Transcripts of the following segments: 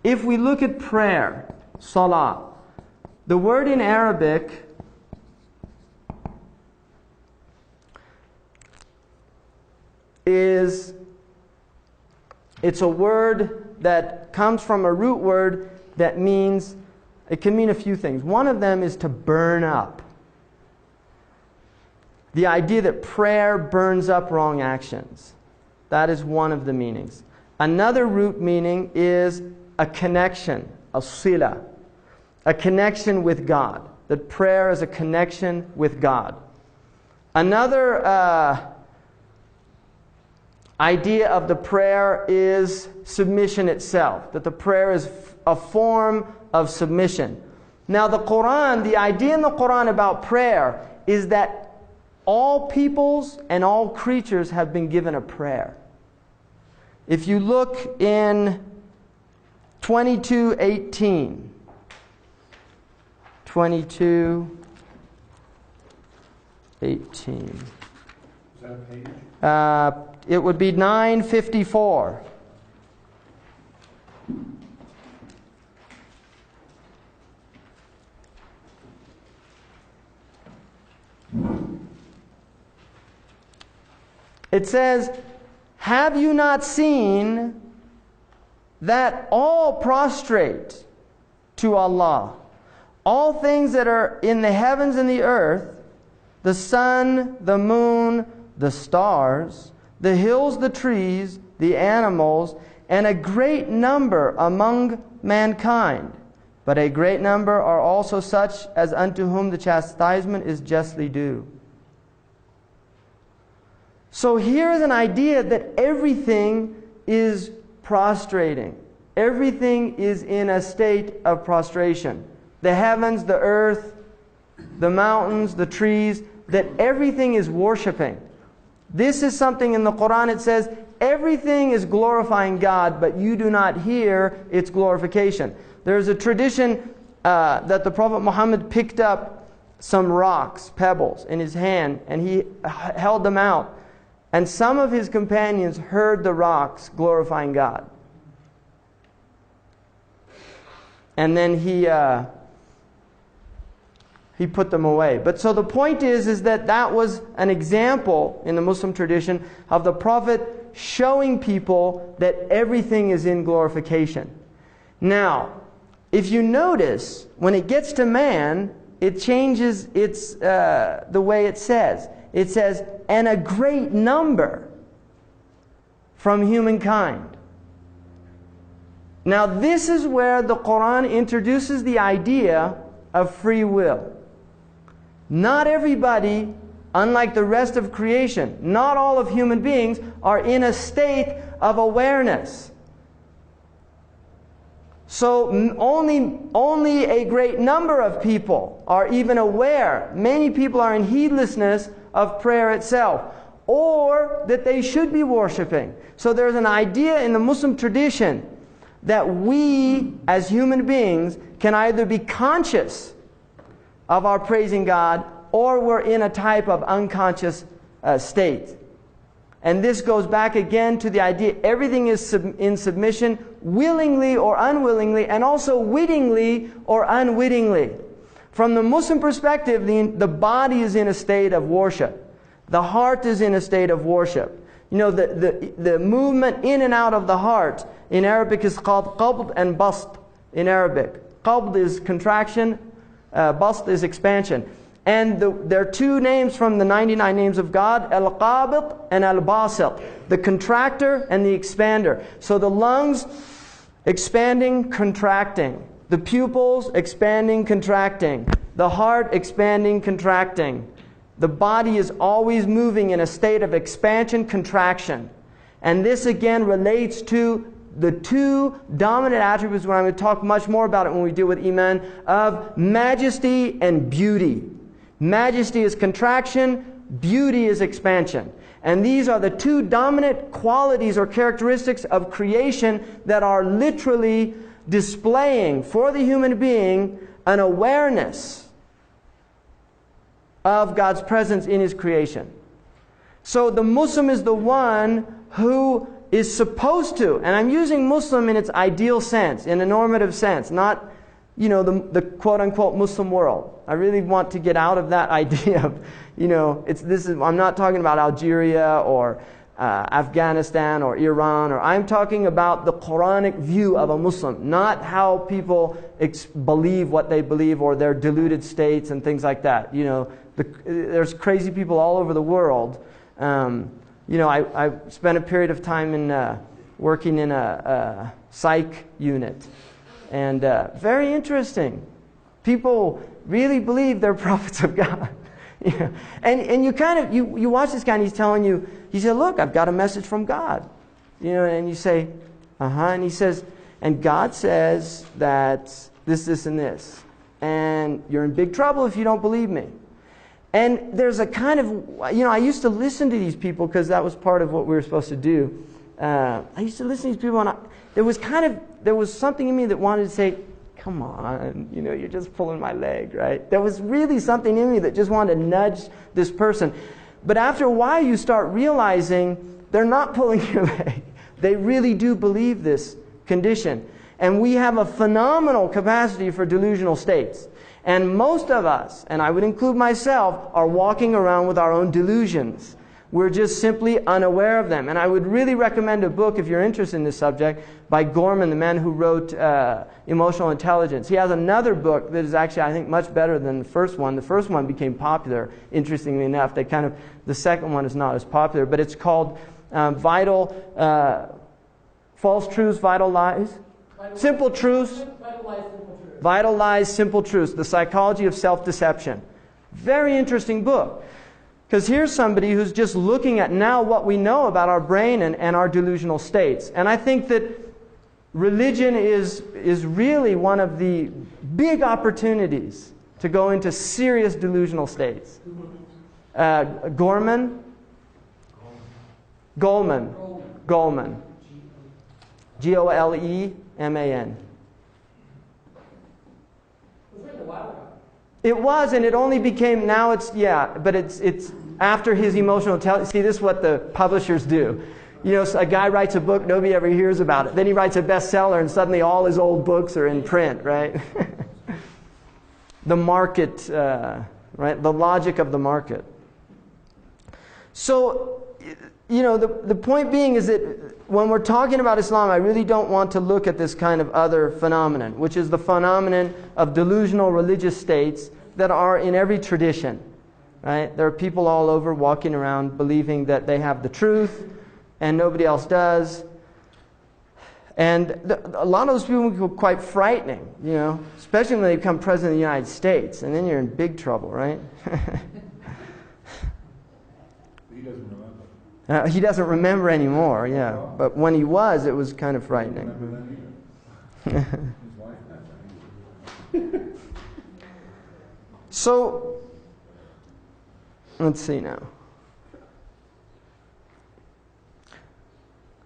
if we look at prayer, salah, the word in Arabic it's a word that comes from a root word that means, it can mean a few things. One of them is to burn up. The idea that prayer burns up wrong actions. That is one of the meanings. Another root meaning is a connection, a sila, a connection with God. That prayer is a connection with God. Another idea of the prayer is submission itself, that the prayer is a form of submission. Now the Quran, the idea in the Quran about prayer is that all peoples and all creatures have been given a prayer. If you look in 22:18, 22:18. Is that a page? It would be 954. It says, "Have you not seen that all prostrate to Allah? All things that are in the heavens and the earth, the sun, the moon, the stars, the hills, the trees, the animals, and a great number among mankind. But a great number are also such as unto whom the chastisement is justly due." So here's an idea that everything is prostrating. Everything is in a state of prostration. The heavens, the earth, the mountains, the trees, that everything is worshiping. This is something in the Quran, it says, everything is glorifying God, but you do not hear its glorification. There's a tradition that the Prophet Muhammad picked up some rocks, pebbles, in his hand, and he held them out. And some of his companions heard the rocks glorifying God. And then he put them away. But so the point is that was an example in the Muslim tradition of the Prophet showing people that everything is in glorification. Now, if you notice, when it gets to man, it changes the way it says. It says, "and a great number from humankind." Now this is where the Quran introduces the idea of free will. Not everybody, unlike the rest of creation, not all of human beings are in a state of awareness. So only a great number of people are even aware. Many people are in heedlessness of prayer itself, or that they should be worshiping. So there's an idea in the Muslim tradition that we as human beings can either be conscious of our praising God, or we're in a type of unconscious state. And this goes back again to the idea everything is in submission, willingly or unwillingly, and also wittingly or unwittingly. From the Muslim perspective, the body is in a state of worship. The heart is in a state of worship. You know, the movement in and out of the heart in Arabic is called qabd and bast in Arabic. Qabd is contraction, bast is expansion. And there are two names from the 99 names of God, Al-Qabid and Al-Basit, the contractor and the expander. So the lungs expanding, contracting. The pupils expanding, contracting. The heart expanding, contracting. The body is always moving in a state of expansion, contraction. And this again relates to the two dominant attributes, when I'm going to talk much more about it when we deal with Iman, of majesty and beauty. Majesty is contraction, beauty is expansion. And these are the two dominant qualities or characteristics of creation that are literally displaying for the human being an awareness of God's presence in His creation. So the Muslim is the one who is supposed to, and I'm using Muslim in its ideal sense, in a normative sense, not, the quote-unquote Muslim world. I really want to get out of that idea of, I'm not talking about Algeria or Afghanistan or Iran, or I'm talking about the Quranic view of a Muslim, not how people believe what they believe or their deluded states and things like that. There's crazy people all over the world. I spent a period of time in working in a psych unit, and very interesting. People really believe they're prophets of God. And you watch this guy and he's telling you, he said, look, I've got a message from God. And you say, and he says, and God says that this, and this. And you're in big trouble if you don't believe me. And there's a kind of, I used to listen to these people because that was part of what we were supposed to do. I used to listen to these people, and there was something in me that wanted to say, come on, you're just pulling my leg, right? There was really something in me that just wanted to nudge this person. But after a while, you start realizing they're not pulling your leg. They really do believe this condition. And we have a phenomenal capacity for delusional states. And most of us, and I would include myself, are walking around with our own delusions. We're just simply unaware of them. And I would really recommend a book, if you're interested in this subject, by Gorman, the man who wrote Emotional Intelligence. He has another book that is actually, I think, much better than the first one. The first one became popular, interestingly enough. The second one is not as popular, but it's called False Truths, Vital Lies. Simple Truths. Vital Lies, Simple Truths. The Psychology of Self-Deception. Very interesting book. Because here's somebody who's just looking at now what we know about our brain and our delusional states. And I think that religion is really one of the big opportunities to go into serious delusional states. Goleman. Goleman. It was, and it only became, now it's, but it's after his emotional intelligence. See, this is what the publishers do. A guy writes a book, nobody ever hears about it. Then he writes a bestseller, and suddenly all his old books are in print, right? The market, right? The logic of the market. So, the point being is that when we're talking about Islam, I really don't want to look at this kind of other phenomenon, which is the phenomenon of delusional religious states that are in every tradition. Right? There are people all over walking around believing that they have the truth and nobody else does. And a lot of those people can be quite frightening, especially when they become president of the United States. And then you're in big trouble, right? He doesn't remember. He doesn't remember anymore, yeah. But when he was, it was kind of frightening. His wife never. So, let's see now.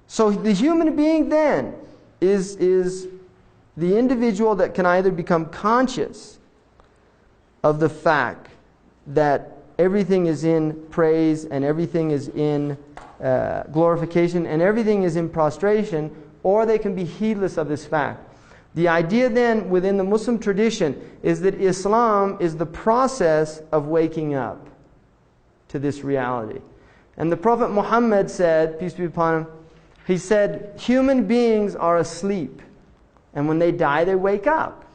So the human being then is the individual that can either become conscious of the fact that everything is in praise and everything is in glorification and everything is in prostration, or they can be heedless of this fact. The idea then within the Muslim tradition is that Islam is the process of waking up to this reality. And the Prophet Muhammad said, peace be upon him, he said, human beings are asleep, and when they die, they wake up.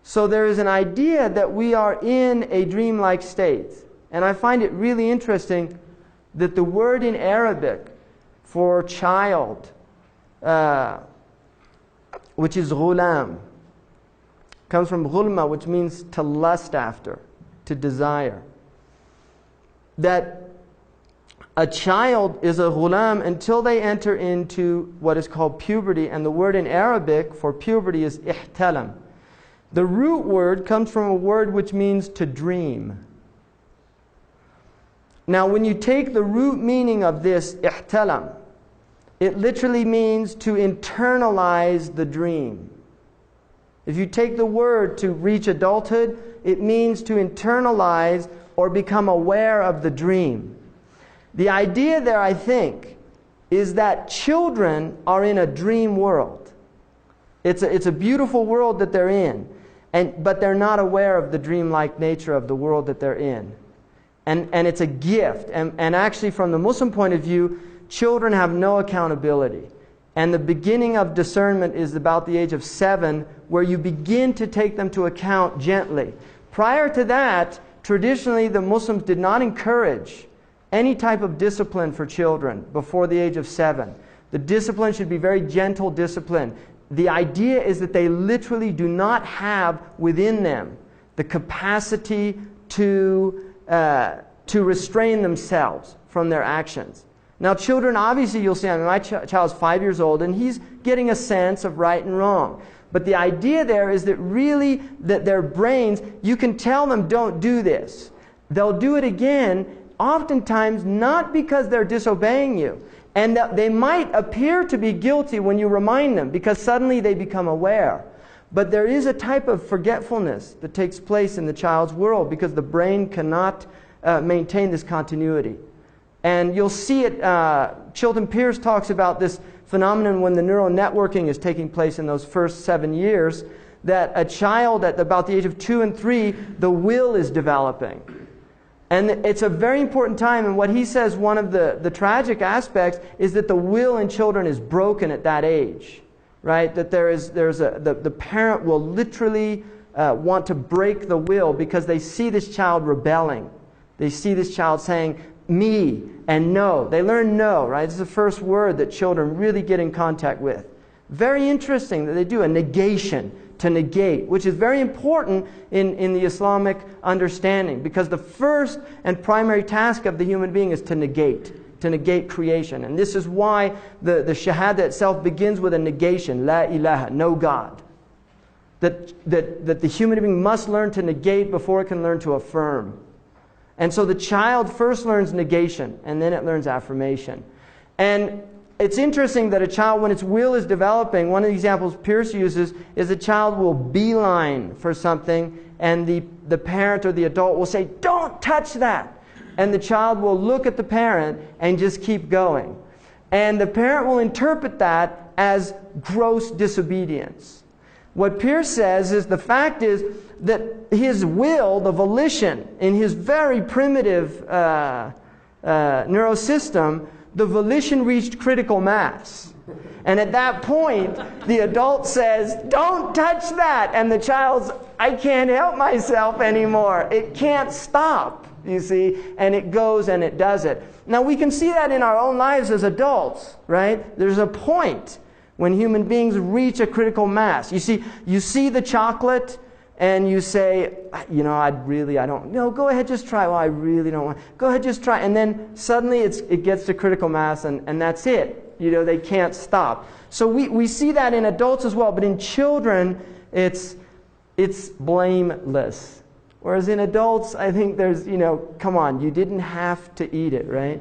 So there is an idea that we are in a dreamlike state. And I find it really interesting that the word in Arabic for child, which is ghulam, comes from ghulma, which means to lust after, to desire. That a child is a ghulam until they enter into what is called puberty, and the word in Arabic for puberty is ihtalam. The root word comes from a word which means to dream. Now, when you take the root meaning of this ihtalam, it literally means to internalize the dream. If you take the word to reach adulthood, it means to internalize or become aware of the dream. The idea there, I think, is that children are in a dream world. It's a beautiful world that they're in, but they're not aware of the dreamlike nature of the world that they're in. And it's a gift. And actually, from the Muslim point of view, children have no accountability. And the beginning of discernment is about the age of 7, where you begin to take them to account gently. Prior to that, traditionally, the Muslims did not encourage any type of discipline for children before the age of 7. The discipline should be very gentle discipline. The idea is that they literally do not have within them the capacity to restrain themselves from their actions. Now, children, obviously, you'll see, my child's 5 years old, and he's getting a sense of right and wrong. But the idea there is that really, that their brains, you can tell them, don't do this. They'll do it again, oftentimes not because they're disobeying you. And that they might appear to be guilty when you remind them, because suddenly they become aware. But there is a type of forgetfulness that takes place in the child's world because the brain cannot maintain this continuity. And you'll see it, Chilton Pierce talks about this phenomenon when the neural networking is taking place in those first 7 years, that a child at about the age of 2 and 3, the will is developing. And it's a very important time, and what he says, one of the tragic aspects is that the will in children is broken at that age, right? That the parent will literally want to break the will because they see this child rebelling. They see this child saying, me, and no. They learn no, right? It's the first word that children really get in contact with. Very interesting that they do a negation, to negate, which is very important in the Islamic understanding, because the first and primary task of the human being is to negate creation. And this is why the Shahada itself begins with a negation, La ilaha, no God. That the human being must learn to negate before it can learn to affirm. And so the child first learns negation, and then it learns affirmation. And it's interesting that a child, when its will is developing, one of the examples Pierce uses is a child will beeline for something, and the parent or the adult will say, don't touch that. And the child will look at the parent and just keep going. And the parent will interpret that as gross disobedience. What Pierce says is the fact is that his will, the volition, in his very primitive neurosystem, the volition reached critical mass. And at that point, the adult says, don't touch that. And the child's, I can't help myself anymore. It can't stop, you see. And it goes and it does it. Now, we can see that in our own lives as adults, right? There's a point when human beings reach a critical mass. You see the chocolate, and you say, you know, I don't, no, go ahead, just try. Well, I really don't want, go ahead, just try. And then suddenly it gets to critical mass, and that's it. You know, they can't stop. So we see that in adults as well, but in children, it's blameless. Whereas in adults, I think there's, you know, come on, you didn't have to eat it, right?